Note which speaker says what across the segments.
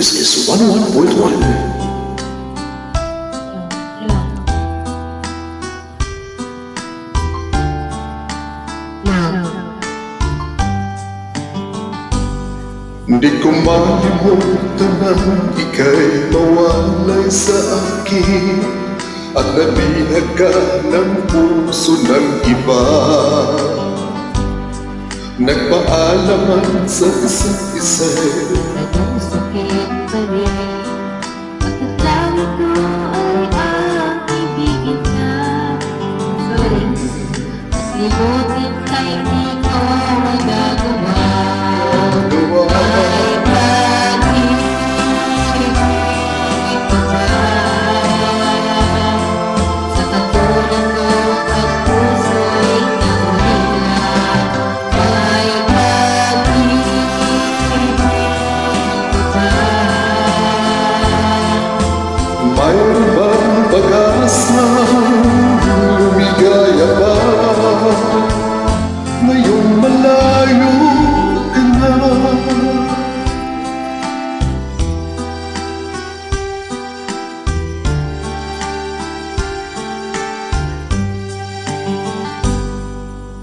Speaker 1: This is 101.1. Di ko malimutan nang ika'y mawalay sa akin at nabihag ka ng puso ng iba. Nagpaalaman sa isa't isa.
Speaker 2: Naging sakit pa rin. Pagkatawid ko ay ang ibigin na. Sorry, limutin kay di ko magagawa. Ay pag-ibig ko ba? Sa katulad mo at puso'y naulila. Ay pag-ibig ko ba?
Speaker 1: Mayroon bang pag-asa lumigaya pa? Ngayong malayo ka na.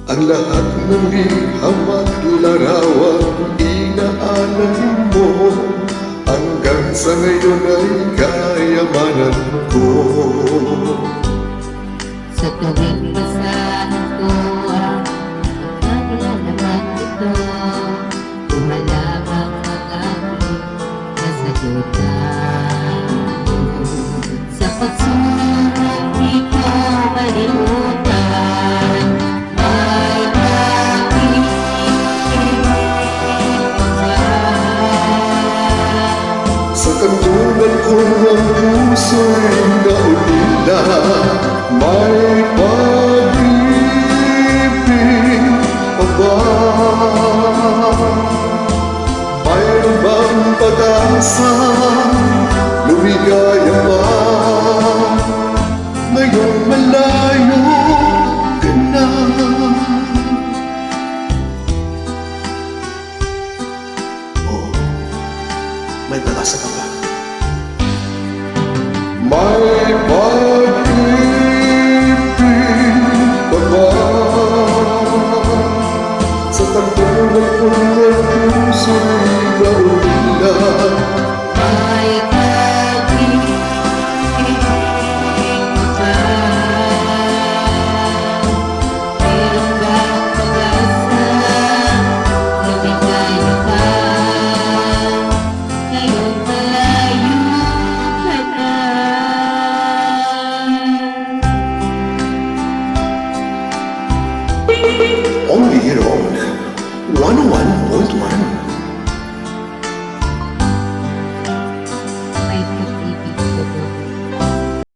Speaker 1: Ang lahat ng liham at larawan inaalay mo, hanggang sa ngayon ay kayamanan ko.
Speaker 2: Sa tuwing basahan ko ang pagkakilalaman ito, lumalabang ang aking kasagutan. Sa pagsunod di ko malimutan, ay pag-ibig ko ba?
Speaker 1: Sa katulad ko ng puso'y naulila, may pag-ibig pa ba? Mayroon bang pag-asa lumigaya pa? Ngayong malayo ka na. Oh, may pag-asa ka ba? May pag-ibig pa ba? Sa tagpunan ko ng puso'y naulila.
Speaker 2: Ay pag-ibig ko ba? Meron bang pag-asa lumigaya pa? Ngayon malayo ka na.
Speaker 1: Only here on 101.1